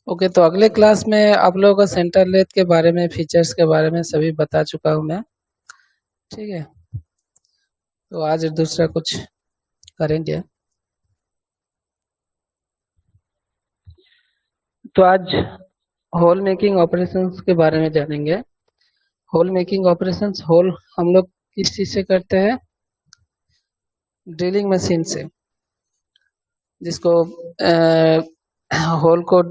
Okay, तो अगले class में आप लोगों को सेंटर लेथ के बारे में, फीचर्स के बारे में सभी बता चुका हूँ मैं। ठीक है, तो आज दूसरा कुछ करेंगे। तो आज होल मेकिंग ऑपरेशंस के बारे में जानेंगे। होल मेकिंग ऑपरेशंस, होल हम लोग किस चीज़ से करते हैं? ड्रिलिंग मशीन से, जिसको होल को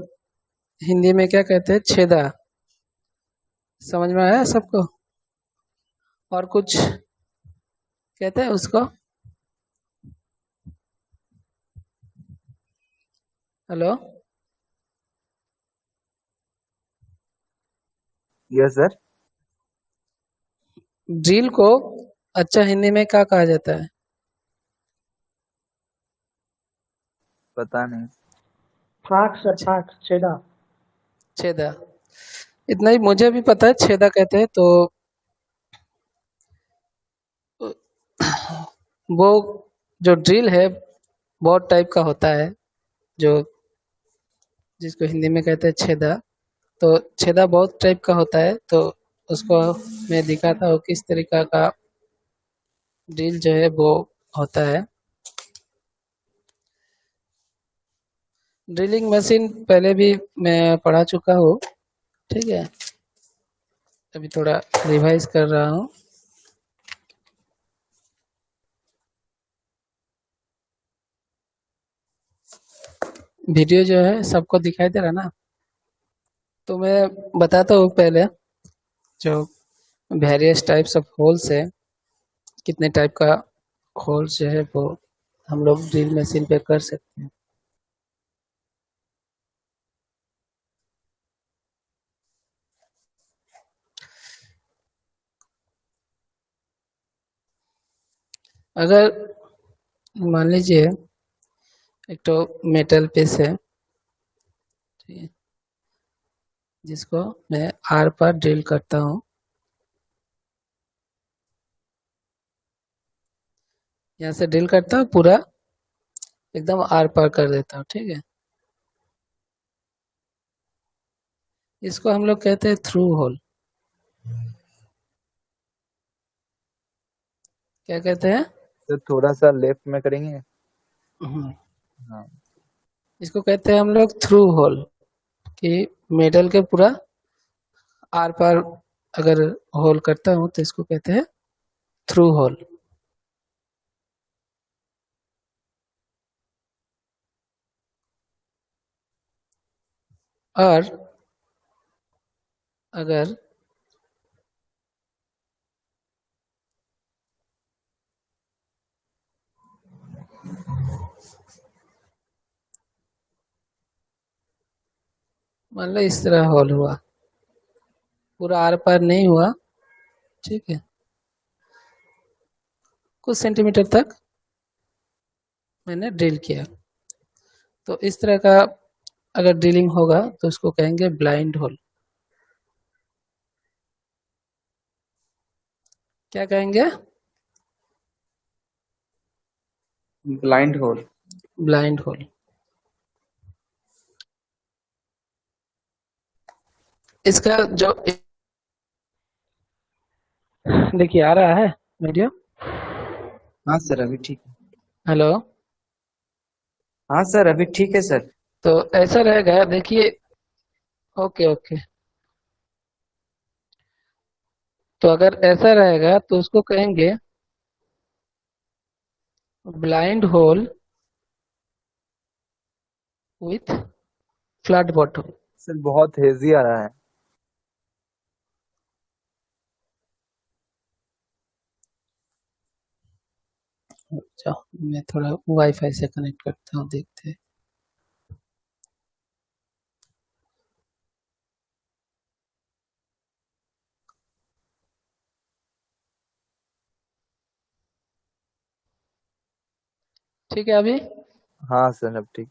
हिंदी में क्या कहते हैं? छेदा। समझ में आया सबको? और कुछ कहते हैं उसको? Hello, yes sir. ड्रिल को अच्छा हिंदी में क्या कहा जाता है? पता नहीं। फाक सर, फाक, छेदा। छेदा, इतना ही मुझे भी पता है, छेदा कहते हैं। तो वो जो ड्रिल है बहुत टाइप का होता है, जो जिसको हिंदी में कहते हैं छेदा। तो छेदा बहुत टाइप का होता है, तो उसको मैं दिखाता हूँ किस तरीका का ड्रिल जो है वो होता है। ड्रिलिंग मशीन पहले भी मैं पढ़ा चुका हूँ। ठीक है, अभी थोड़ा रिवाइज कर रहा हूँ। वीडियो जो है सबको दिखाई दे रहा ना? तो मैं बताता हूँ पहले, जो वेरियस टाइप्स ऑफ होल्स है, कितने टाइप का होल्स जो है वो हम लोग ड्रिल मशीन पे कर सकते हैं। अगर मान लीजिए एक तो मेटल पीस है, ठीक है, जिसको मैं आर पर ड्रिल करता हूँ। यहाँ से ड्रिल करता हूँ, पूरा एकदम आर पार कर देता हूँ। ठीक है, इसको हम लोग कहते हैं थ्रू होल। क्या कहते हैं? तो थोड़ा सा लेफ्ट में करेंगे। हाँ। इसको कहते हैं हम लोग थ्रू होल, कि मेटल के पूरा आर पार अगर होल करता हूँ तो इसको कहते हैं थ्रू होल। और अगर मान लो इस तरह होल हुआ, पूरा आर पार नहीं हुआ, ठीक है, कुछ सेंटीमीटर तक मैंने ड्रिल किया, तो इस तरह का अगर ड्रिलिंग होगा तो उसको कहेंगे ब्लाइंड होल। क्या कहेंगे? Blind hole. Blind hole. इसका जो देखिए आ रहा है वीडियो? हाँ सर, अभी ठीक है। हेलो, हाँ सर, अभी ठीक है सर। तो ऐसा रहेगा, देखिए। ओके ओके, तो अगर ऐसा रहेगा तो उसको कहेंगे blind hole with flat bottom. Sir बहुत हेजी आ रहा है। अच्छा, मैं थोड़ा वाईफाई से कनेक्ट करता हूँ, देखते हैं। ठीक है अभी? हाँ सर, अब ठीक।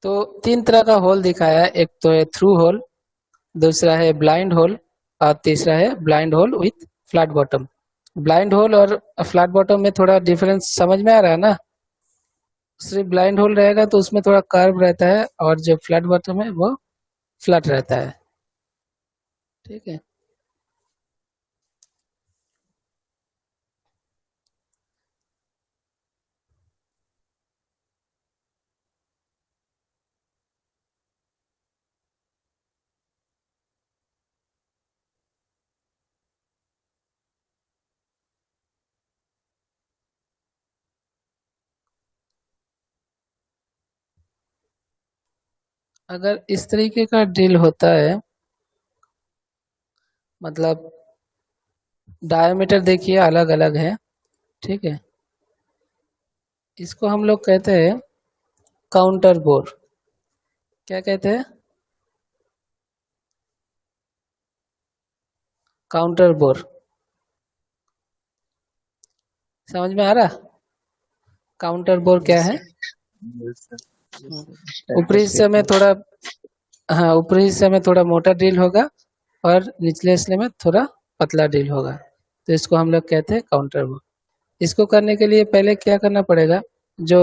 तो तीन तरह का होल दिखाया है, एक तो है थ्रू होल, दूसरा है ब्लाइंड होल, और तीसरा है blind hole with flat bottom. Blind hole और फ्लैट बॉटम में थोड़ा डिफरेंस समझ में आ रहा है ना? सिर्फ ब्लाइंड होल रहेगा तो उसमें थोड़ा कर्व रहता है, और जो फ्लैट बॉटम है वो फ्लैट रहता है। ठीक है। अगर इस तरीके का ड्रिल होता है, मतलब डायमीटर देखिए अलग अलग है। ठीक है। इसको हम लोग कहते हैं काउंटर बोर। क्या कहते हैं? Counter bore. समझ में आ रहा? काउंटर बोर क्या है? Yes sir. ऊपरी हिस्से में थोड़ा, हाँ ऊपरी हिस्से में थोड़ा मोटा ड्रिल होगा और निचले हिस्से में थोड़ा पतला ड्रिल होगा, तो इसको हम लोग कहते हैं काउंटर बोर। इसको करने के लिए पहले क्या करना पड़ेगा, जो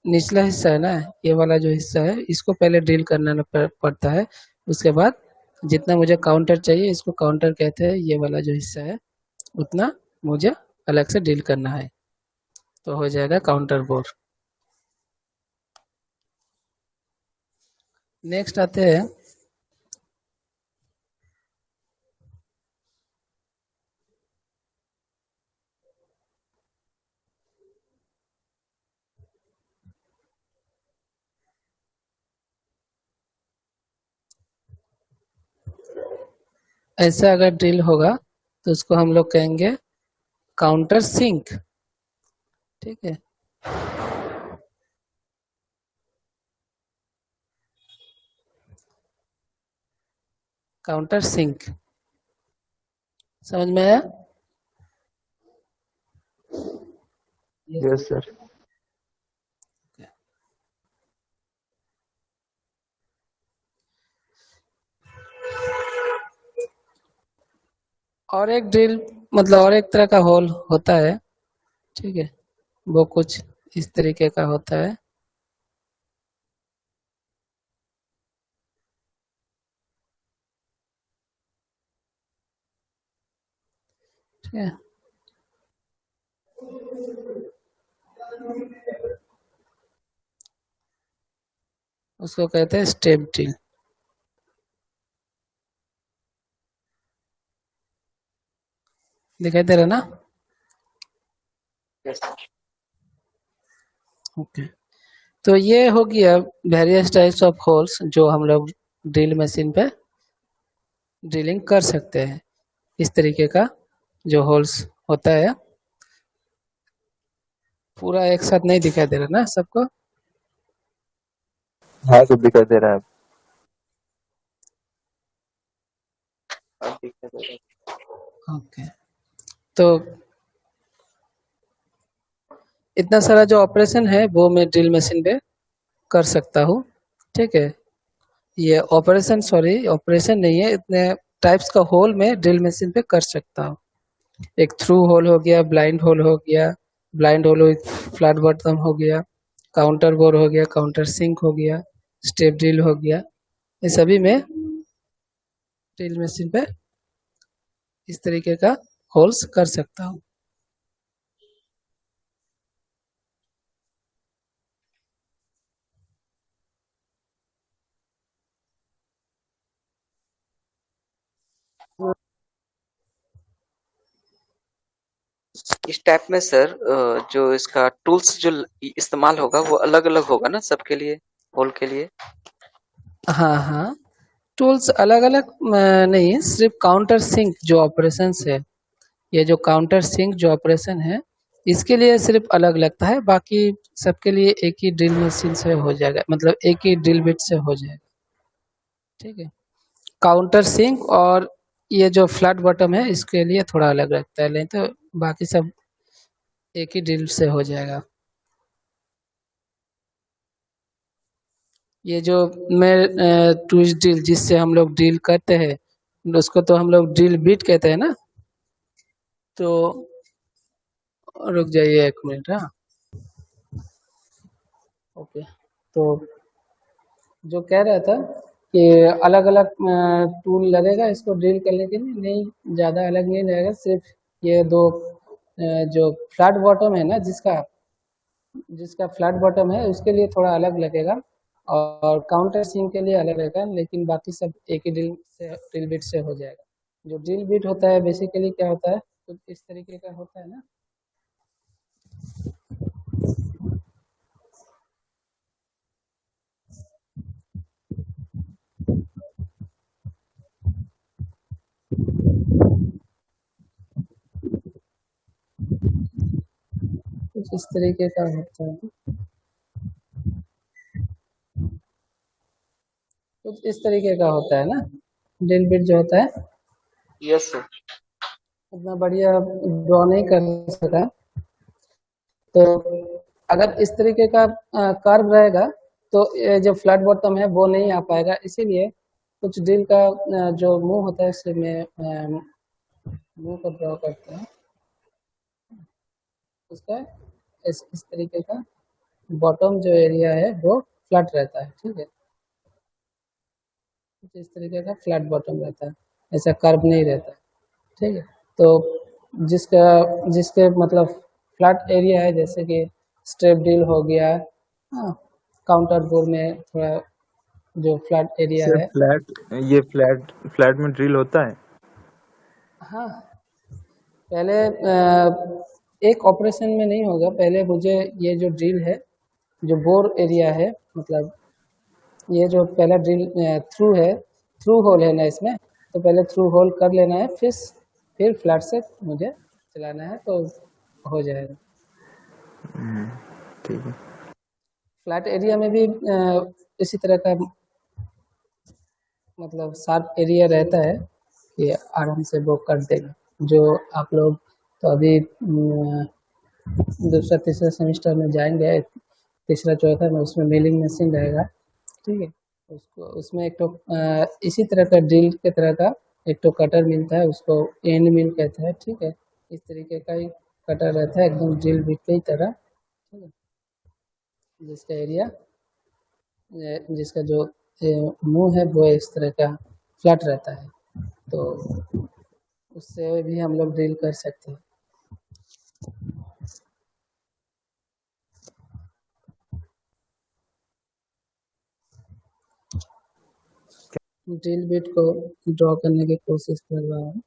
निचला हिस्सा है ना, ये वाला जो हिस्सा है, इसको पहले ड्रिल करना पड़ता है। उसके बाद जितना मुझे काउंटर चाहिए, इसको काउंटर कहते हैं, ये वाला जो हिस्सा है उतना मुझे अलग से ड्रिल करना है, तो हो जाएगा काउंटर बोर। नेक्स्ट आते हैं ऐसा अगर ड्रिल होगा तो उसको हम लोग कहेंगे काउंटर सिंक। ठीक है। Counter sink. समझ में आया? Yes sir. और एक ड्रिल, मतलब और एक तरह का होल होता है। ठीक है। वो कुछ इस तरीके का होता है। ठीक है। उसको कहते हैं स्टेप ड्रिल। दिखाई दे रहा ना? यस। ओके। तो ये हो गया वेरियस टाइप्स ऑफ होल्स जो हम लोग ड्रिल मशीन पे ड्रिलिंग कर सकते हैं। इस तरीके का जो होल्स होता है, पूरा एक साथ नहीं दिखाई दे रहा ना सबको? हाँ सब दिखाई दे रहा है। अब दिखाई दे रहा है। ओके। तो इतना सारा जो ऑपरेशन है वो मैं ड्रिल मशीन पे कर सकता हूँ। ठीक है। ये ऑपरेशन, सॉरी ऑपरेशन नहीं है, इतने टाइप्स का होल मैं ड्रिल मशीन पे कर सकता हूँ। एक थ्रू होल हो गया, ब्लाइंड होल हो गया, blind hole with flat bottom हो गया, काउंटर बोर हो गया, काउंटर सिंक हो गया, स्टेप ड्रिल हो गया। ये सभी में ड्रिल मशीन पे इस तरीके का होल्स कर सकता हूँ। इस टाइप में सर जो इसका टूल्स जो इस्तेमाल होगा वो अलग अलग होगा ना सबके लिए, होल के लिए? हाँ हाँ, टूल्स अलग अलग नहीं, सिर्फ काउंटर सिंक जो ऑपरेशन है, ये जो काउंटर सिंक जो ऑपरेशन है, इसके लिए सिर्फ अलग लगता है। बाकी सबके लिए एक ही ड्रिल मशीन से हो जाएगा, मतलब एक ही ड्रिल बिट से हो जाएगा। ठीक है। काउंटर सिंक और ये जो फ्लैट बॉटम है इसके लिए थोड़ा अलग लगता है, नहीं तो बाकी सब एक ही ड्रिल से हो जाएगा। ये जो मैं ट्विस्ट ड्रिल जिससे हम लोग ड्रिल करते हैं, उसको तो हम लोग ड्रिल बिट कहते हैं ना। तो रुक जाइए एक मिनट। हाँ, ओके, तो जो कह रहा था कि अलग अलग टूल लगेगा इसको ड्रिल करने के लिए, नहीं ज़्यादा अलग नहीं लगेगा, सिर्फ ये दो जो फ्लैट बॉटम है ना, जिसका फ्लैट बॉटम है उसके लिए थोड़ा अलग लगेगा, और काउंटर सिंक के लिए अलग लगेगा, लेकिन बाकी सब एक ही ड्रिल बिट से हो जाएगा। जो ड्रिल बिट होता है बेसिकली क्या होता है, कुछ इस तरीके का होता है ना। कुछ इस तरीके का होता है, कुछ इस तरीके का होता है ना ड्रिल बिट जो होता है। Yes sir. उतना बढ़िया ड्रॉ नहीं कर सका, तो अगर इस तरीके का कर्व रहेगा तो ये जो फ्लैट बॉटम है वो नहीं आ पाएगा, इसीलिए कुछ ड्रिल का जो मुंह होता है इसमें मुंह को ड्रॉ करते हैं, उसका इस तरीके का बॉटम जो एरिया है वो फ्लैट रहता है, ठीक है। कुछ इस तरीके का फ्लैट बॉटम रहता है, ऐसा कर्व नहीं रहता है, ठीक है। तो जिसका जिसके मतलब फ्लैट एरिया है, जैसे कि स्ट्रेप ड्रिल हो गया, हाँ, काउंटर बोर में थोड़ा जो फ्लैट एरिया सर है। ये फ्लैट फ्लैट में ड्रिल होता है? हाँ, पहले एक ऑपरेशन में नहीं होगा, पहले मुझे ये जो ड्रिल है, जो बोर एरिया है, मतलब ये जो पहला ड्रिल थ्रू है, थ्रू होल है ना इसमें, तो पहले थ्रू होल कर लेना है, फिर फ्लैट से मुझे चलाना है तो हो जाएगा। ठीक है। फ्लैट एरिया में भी इसी तरह का मतलब शार्प एरिया रहता है कि आराम से वो कर देगा। जो आप लोग तो अभी दूसरा तीसरा सेमेस्टर में जाएंगे, तीसरा चौथा में, उसमें मिलिंग मशीन रहेगा, ठीक है। उसको उसमें एक तो इसी तरह का ड्रिल के तरह का एक तो कटर मिलता है, उसको एंड मिल कहते हैं, ठीक है। इस तरीके का ही कटर रहता है एकदम ड्रिल बिट की तरह, ठीक है। जिसका एरिया जिसका जो मुंह है वो इस तरह का फ्लैट रहता है, तो उससे भी हम लोग ड्रिल कर सकते हैं। ड्रिल बिट को ड्रॉ करने की कोशिश कर रहा हूँ।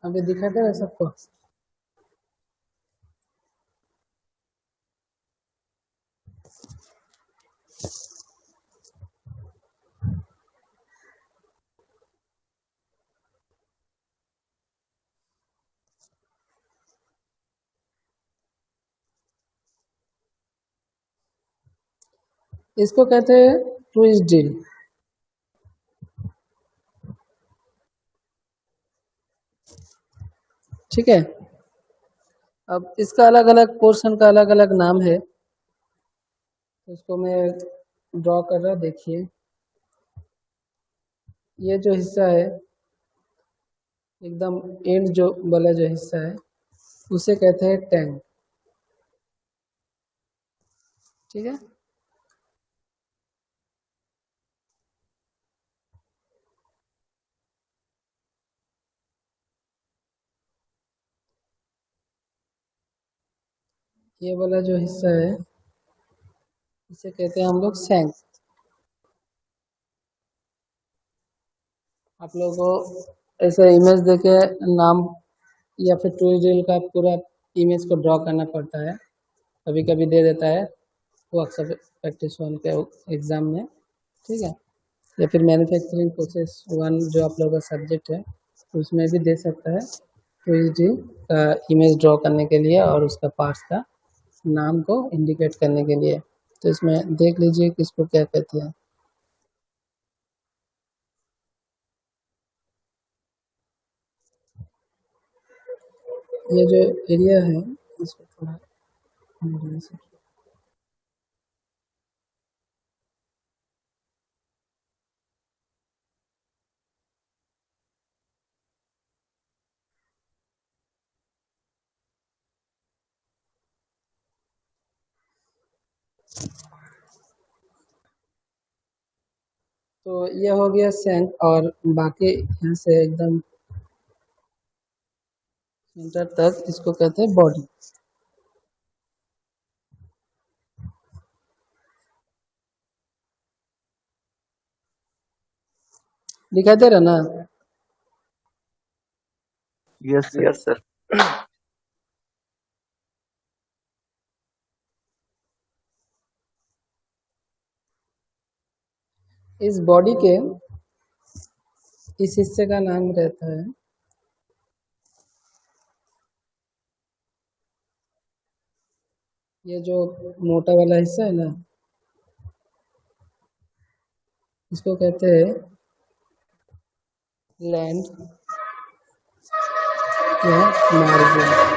अभी दिखा दे रहा सबको। इसको कहते हैं ट्विस्ट ड्रिल, ठीक है। अब इसका अलग अलग पोर्शन का अलग अलग नाम है, उसको मैं ड्रॉ कर रहा, देखिए। ये जो हिस्सा है एकदम एंड जो वाला जो हिस्सा है उसे कहते हैं टैंक, ठीक है। ये वाला जो हिस्सा है इसे कहते हैं हम लोग सैंक। आप लोगों को ऐसा इमेज देके नाम या फिर टूल ड्रिल का पूरा इमेज को ड्रॉ करना पड़ता है, कभी कभी दे देता है वो अक्सर प्रैक्टिस वन के एग्ज़ाम में, ठीक है। या फिर मैन्युफैक्चरिंग प्रोसेस वन जो आप लोगों का सब्जेक्ट है उसमें भी दे सकता है टूल ड्रिल का इमेज ड्रॉ करने के लिए और उसका पार्ट्स का नाम को इंडिकेट करने के लिए। तो इसमें देख लीजिए कि इसको क्या कहते हैं। ये जो एरिया है इसको थोड़ा मिडिल से, तो ये हो गया सेंट और बाकी यहाँ से एकदम सेंटर तक इसको कहते हैं बॉडी। दिखाई दे रहा ना? Yes sir. Yes sir. इस बॉडी के इस हिस्से का नाम रहता है, ये जो मोटा वाला हिस्सा है ना इसको कहते हैं लैंड या मार्जिन।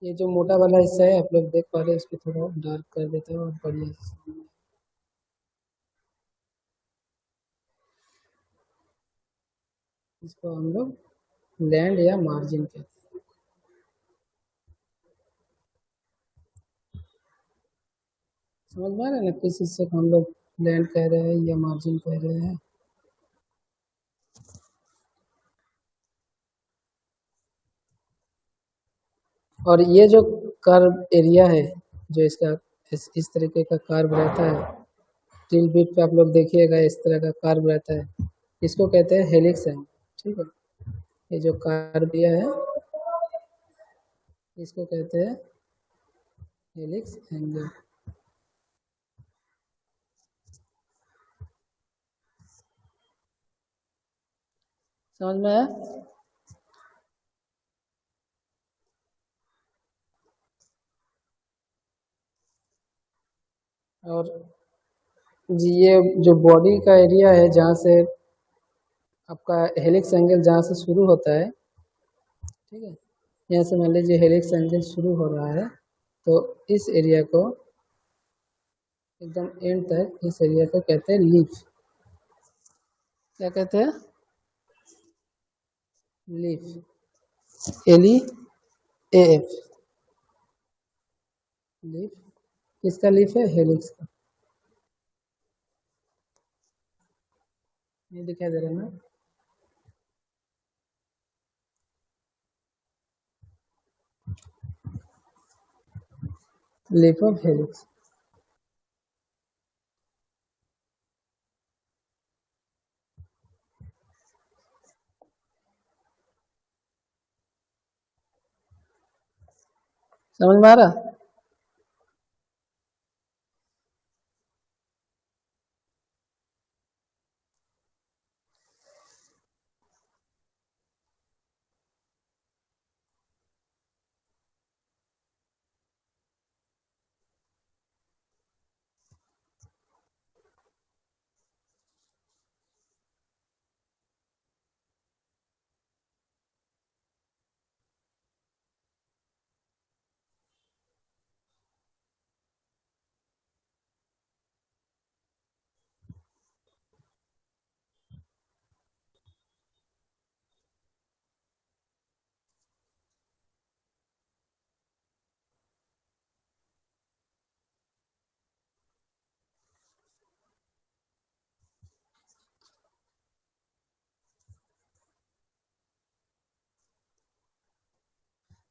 ये जो मोटा वाला हिस्सा है आप लोग देख पा रहे हैं, इसको थोड़ा डार्क कर देता है और बढ़िया इसको हम लोग लैंड या मार्जिन कहते हैं। समझ में आ रहा है ना किस हिस्से को हम लोग लैंड कह रहे हैं या मार्जिन कह रहे हैं। और ये जो कर्व एरिया है जो इसका इस तरीके का कर्व रहता है, टिल बिट पे आप लोग देखिएगा इस तरह का कर्व रहता है, इसको कहते हैं हेलिक्स एंगल, ठीक है। ये जो कर्व दिया है इसको कहते हैं हेलिक्स एंगल। समझ में आया? और जी ये जो बॉडी का एरिया है जहाँ से आपका हेलिक्स एंगल जहाँ से शुरू होता है, ठीक है, यहाँ से मान लीजिए हेलिक्स एंगल शुरू हो रहा है तो इस एरिया को एकदम एंड तक इस एरिया को कहते हैं लीफ। क्या कहते हैं? लीफ। LEAF leaf. किसका लीफ है? हेलिक्स का। ये दिखाई दे रहा है ना? Leaf of helix. समझ में आ रहा?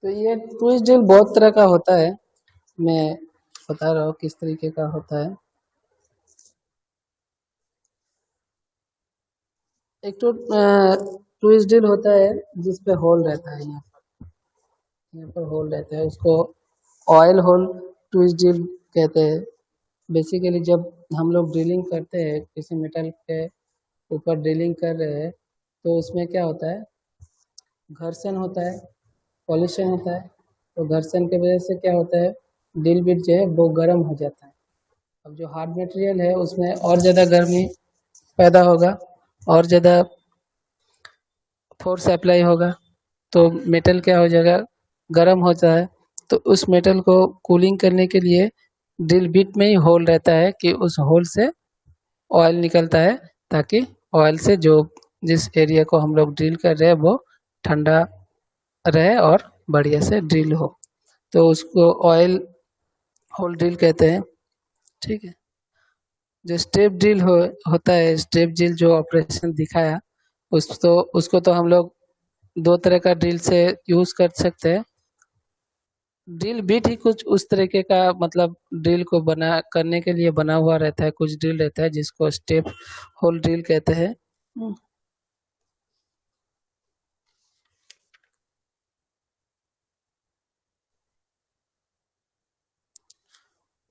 तो ये ट्विस्ट ड्रिल बहुत तरह का होता है, मैं बता रहा हूँ किस तरीके का होता है। एक तो ट्विस्ट ड्रिल होता है जिसपे होल रहता है, यहाँ पर होल रहता है, उसको ऑयल होल ट्विस्ट ड्रिल कहते हैं। बेसिकली जब हम लोग ड्रिलिंग करते हैं, किसी मेटल के ऊपर ड्रिलिंग कर रहे हैं, तो उसमें क्या होता है, घर्षण होता है, पॉल्यूशन होता है। तो घर्षण की वजह से क्या होता है, ड्रिल बिट जो है वो गर्म हो जाता है। अब जो हार्ड मटेरियल है उसमें और ज़्यादा गर्मी पैदा होगा, और ज़्यादा फोर्स अप्लाई होगा, तो मेटल क्या हो जाएगा, गर्म होता है। तो उस मेटल को कूलिंग करने के लिए ड्रिल बिट में ही होल रहता है कि उस होल से ऑयल निकलता है, ताकि ऑयल से जो जिस एरिया को हम लोग ड्रिल कर रहे हैं वो ठंडा रहे और बढ़िया से ड्रिल हो। तो उसको ऑयल होल ड्रिल कहते हैं। ठीक है। जो स्टेप ड्रिल होता है, स्टेप ड्रिल जो ऑपरेशन दिखाया, उसको तो हम लोग दो तरह का ड्रिल से यूज कर सकते हैं। ड्रिल बिट ही कुछ उस तरीके का, मतलब ड्रिल को बना करने के लिए बना हुआ रहता है, कुछ ड्रिल रहता है जिसको स्टेप होल ड्रिल कहते हैं।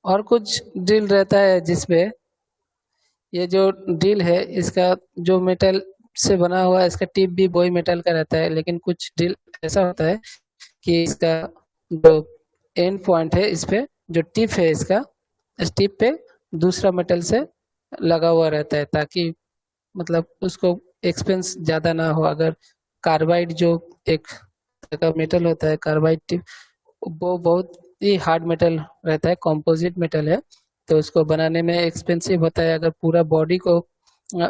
और कुछ ड्रिल रहता है जिसमें ये जो ड्रिल है इसका जो मेटल से बना हुआ है, इसका टिप भी वही मेटल का रहता है। लेकिन कुछ ड्रिल ऐसा होता है कि इसका जो एंड पॉइंट है, इस पे जो टिप है इसका, इस टिप पे दूसरा मेटल से लगा हुआ रहता है, ताकि मतलब उसको एक्सपेंस ज़्यादा ना हो। अगर कार्बाइड जो एक तरह का मेटल होता है, कार्बाइड टिप, वो बहुत ही हार्ड मेटल रहता है, कंपोजिट मेटल है, तो उसको बनाने में एक्सपेंसिव होता है। अगर पूरा बॉडी को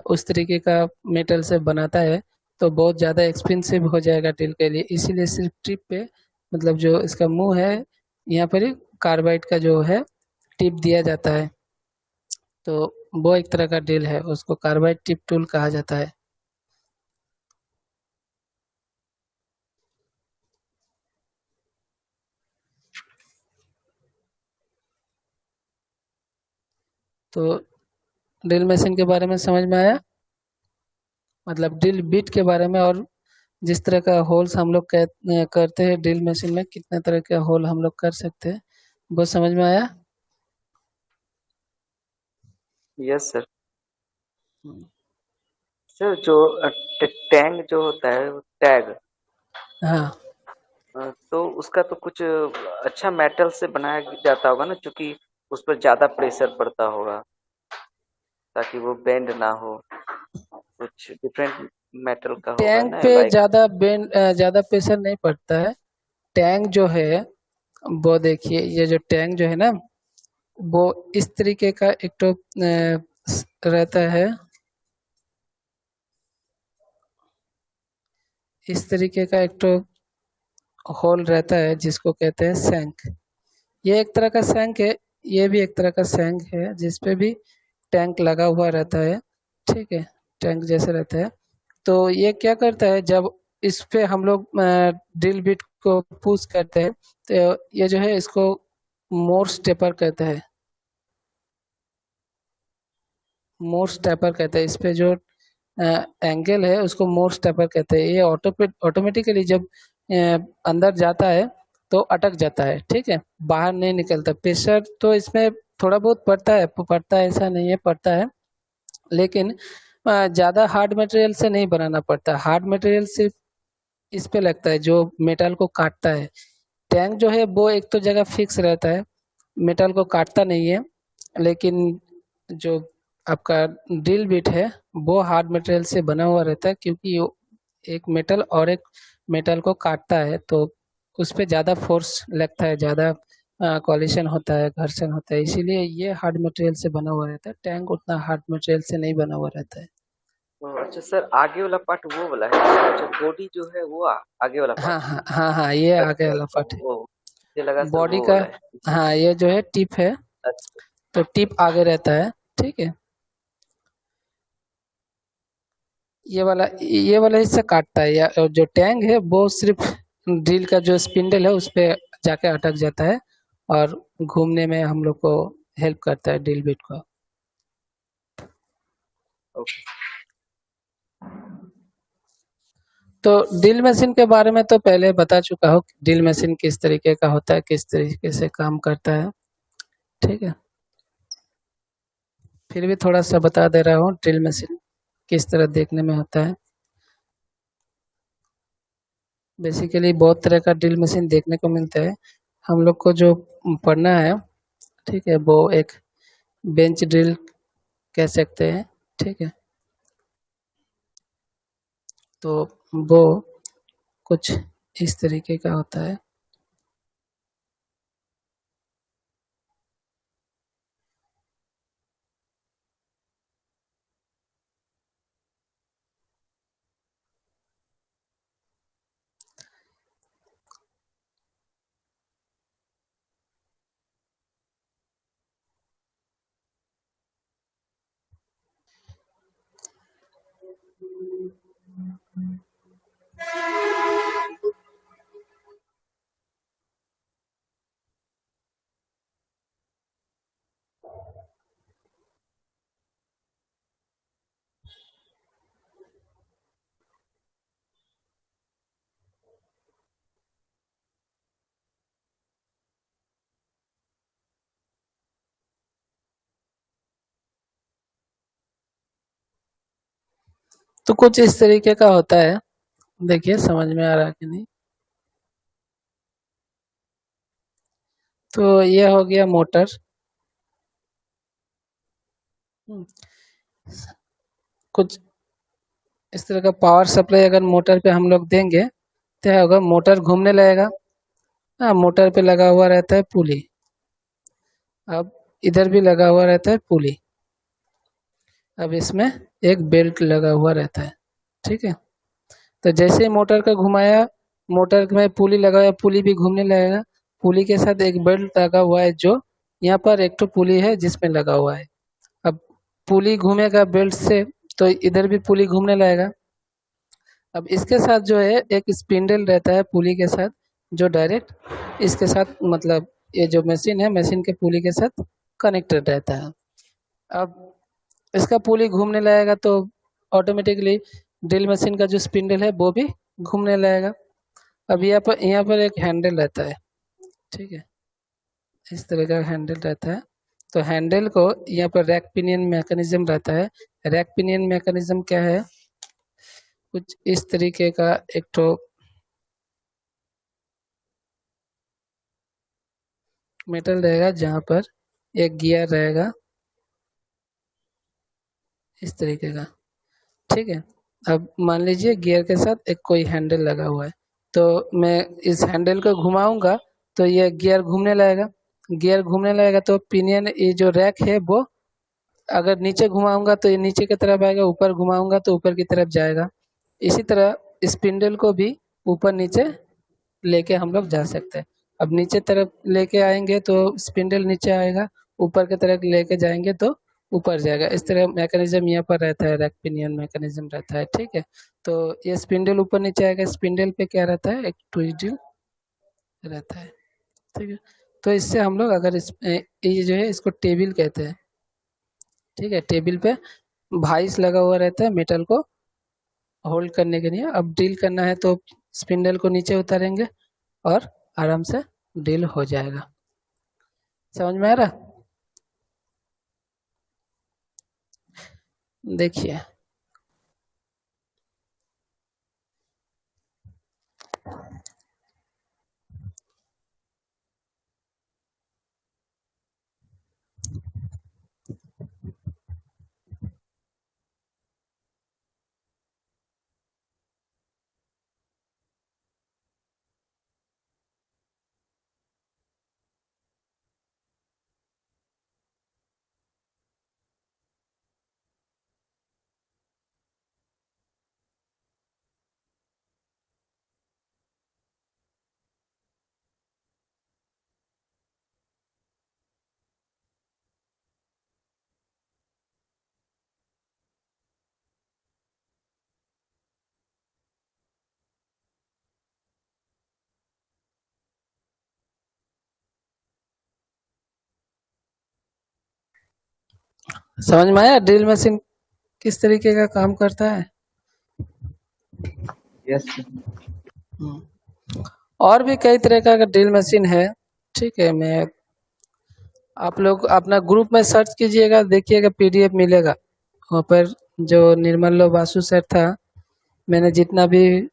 उस तरीके का मेटल से बनाता है तो बहुत ज़्यादा एक्सपेंसिव हो जाएगा ड्रिल के लिए। इसीलिए सिर्फ टिप पे, मतलब जो इसका मुंह है, यहाँ पर ही कार्बाइड का जो है टिप दिया जाता है। तो वो एक तरह का ड्रिल है, उसको कार्बाइड टिप टूल कहा जाता है। तो ड्रिल मशीन के बारे में समझ में आया, मतलब ड्रिल बिट के बारे में, और जिस तरह का होल्स हम लोग करते हैं ड्रिल मशीन में, कितने तरह के होल हम लोग कर सकते हैं, वो समझ में आया। Yes sir. सर जो टैंग जो होता है, टैग, हाँ, तो उसका तो कुछ अच्छा मेटल से बनाया जाता होगा ना, क्योंकि उस पर ज्यादा प्रेशर पड़ता होगा ताकि वो बेंड ना हो। कुछ डिफरेंट मेटल का होगा टैंक ना, पे लाइक। ज्यादा प्रेशर नहीं पड़ता है। टैंक जो है वो देखिए, ये जो टैंक जो है ना, वो इस तरीके का एक तो रहता है, इस तरीके का एक तो होल रहता है जिसको कहते हैं सैंक। ये एक तरह का सैंक है, ये भी एक तरह का सैंक है जिसपे भी टैंक लगा हुआ रहता है। ठीक है, टैंक जैसे रहता है। तो ये क्या करता है, जब इस पे हम लोग ड्रिल बिट को पुश करते हैं, तो ये जो है इसको मोर्स टेपर कहता है, मोर्स टेपर कहते हैं। इस पे जो एंगल है उसको मोर्स टेपर कहते हैं। ये ऑटोमेटिकली जब अंदर जाता है तो अटक जाता है, ठीक है, बाहर नहीं निकलता। प्रेशर तो इसमें थोड़ा बहुत पड़ता है ऐसा नहीं है, पड़ता है, लेकिन ज़्यादा हार्ड मटेरियल से नहीं बनाना पड़ता। हार्ड मटेरियल सिर्फ इस पे लगता है जो मेटल को काटता है। टैंक जो है वो एक तो जगह फिक्स रहता है, मेटल को काटता नहीं है। लेकिन जो आपका ड्रिल बिट है वो हार्ड मटेरियल से बना हुआ रहता है, क्योंकि वो एक मेटल और एक मेटल को काटता है, तो उस पर ज़्यादा फोर्स लगता है, ज़्यादा कॉलिशन होता है, घर्षण होता है। इसीलिए ये हार्ड मटेरियल से बना हुआ रहता है। टैंक उतना हार्ड मटेरियल से नहीं बना हुआ रहता है। अच्छा सर, आगे वाला पार्ट वो वाला है, अच्छा बॉडी जो है वो आगे वाला हाँ पार्ट है। हाँ हाँ हाँ, ये आगे अच्छा, वाला पार्ट है। वो मुझे लगा सर बॉडी वो का, वाला है। हाँ, ये जो है टिप है, अच्छा। तो टिप आगे रहता है। ठीक है, ये वाला हिस्सा काटता है, या और जो टैंक है वो सिर्फ ड्रिल का जो स्पिंडल है उस पे जाके अटक जाता है और घूमने में हम लोग को हेल्प करता है ड्रिल बिट को। ओके। तो ड्रिल मशीन के बारे में तो पहले बता चुका हूँ, ड्रिल मशीन किस तरीके का होता है, किस तरीके से काम करता है, ठीक है। फिर भी थोड़ा सा बता दे रहा हूँ ड्रिल मशीन किस तरह देखने में होता है। बेसिकली बहुत तरह का ड्रिल मशीन देखने को मिलता है। हम लोग को जो पढ़ना है, ठीक है, वो एक बेंच ड्रिल कह सकते हैं, ठीक है। तो वो कुछ इस तरीके का होता है। तो कुछ इस तरीके का होता है, देखिए समझ में आ रहा है कि नहीं। तो ये हो गया मोटर। कुछ इस तरह का पावर सप्लाई अगर मोटर पे हम लोग देंगे तो क्या होगा, मोटर घूमने लगेगा। हाँ, मोटर पे लगा हुआ रहता है पुली। अब इधर भी लगा हुआ रहता है पुली। अब इसमें एक बेल्ट लगा हुआ रहता है, ठीक है। तो जैसे ही मोटर का घुमाया, मोटर में पुली लगाया, पुली भी घूमने लगेगा। पुली के साथ एक बेल्ट लगा हुआ है, जो यहाँ पर एक तो पुली है जिसमें लगा हुआ है। अब पुली घूमेगा बेल्ट से, तो इधर भी पुली घूमने लगेगा। अब इसके साथ जो है एक स्पिंडल रहता है पुली के साथ, जो डायरेक्ट इसके साथ, मतलब ये जो मशीन है, मशीन के पुली के साथ कनेक्टेड रहता है। अब इसका पुली घूमने लगेगा तो ऑटोमेटिकली ड्रिल मशीन का जो स्पिंडल है वो भी घूमने लगेगा। अब यहाँ पर एक हैंडल रहता है, ठीक है, इस तरह का हैंडल रहता है। तो हैंडल को यहाँ पर रैक पिनियन मैकेनिज्म रहता है। रैक पिनियन मैकेनिज्म क्या है, कुछ इस तरीके का एक तो मेटल रहेगा जहाँ पर एक गियर रहेगा इस तरीके का, ठीक है। अब मान लीजिए गियर के साथ एक कोई हैंडल लगा हुआ है, तो मैं इस हैंडल को घुमाऊंगा तो ये गियर घूमने लगेगा। गियर घूमने लगेगा तो पिनियन, ये जो रैक है वो, अगर नीचे घुमाऊंगा तो ये नीचे की तरफ आएगा, ऊपर घुमाऊंगा तो ऊपर की तरफ जाएगा। इसी तरह स्पिंडल को भी ऊपर नीचे लेके हम लोग जा सकते हैं। अब नीचे तरफ लेके आएंगे तो स्पिंडल नीचे आएगा, ऊपर की तरफ लेके जाएंगे तो ऊपर जाएगा। इस तरह मैकेनिज्म यहाँ पर रहता है, रैक पिनियन मैकेनिज्म रहता है, ठीक है। तो ये स्पिंडल ऊपर नीचे आएगा, स्पिंडल पे क्या रहता है, एक ट्विस्टिंग रहता है, ठीक है। तो इससे हम लोग अगर ये जो है इसको टेबल कहते हैं, ठीक है। टेबल पे भाइस लगा हुआ रहता है मेटल को होल्ड करने के लिए। अब ड्रिल करना है तो स्पिंडल को नीचे उतारेंगे और आराम से ड्रिल हो जाएगा। समझ में आ रहा, देखिए। समझ में आया ड्रिल मशीन किस तरीके का काम करता है? यस। और भी कई तरह का ड्रिल मशीन है, ठीक है। मैं आप लोग अपना ग्रुप में सर्च कीजिएगा, देखिएगा पीडीएफ मिलेगा वहाँ पर। जो निर्मल बासु सर था, मैंने जितना भी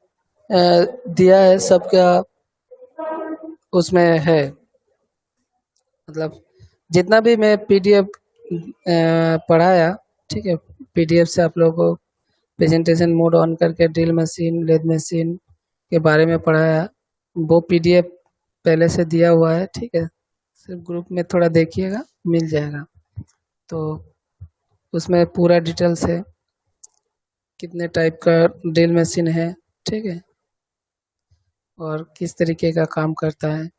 दिया है सबका उसमें है, मतलब जितना भी मैं पीडीएफ पढ़ाया, ठीक है। पीडीएफ से आप लोगों को प्रेजेंटेशन मोड ऑन करके ड्रिल मशीन, लेद मशीन के बारे में पढ़ाया, वो पीडीएफ पहले से दिया हुआ है, ठीक है। सिर्फ ग्रुप में थोड़ा देखिएगा, मिल जाएगा। तो उसमें पूरा डिटेल्स है, कितने टाइप का ड्रिल मशीन है, ठीक है, और किस तरीके का काम करता है।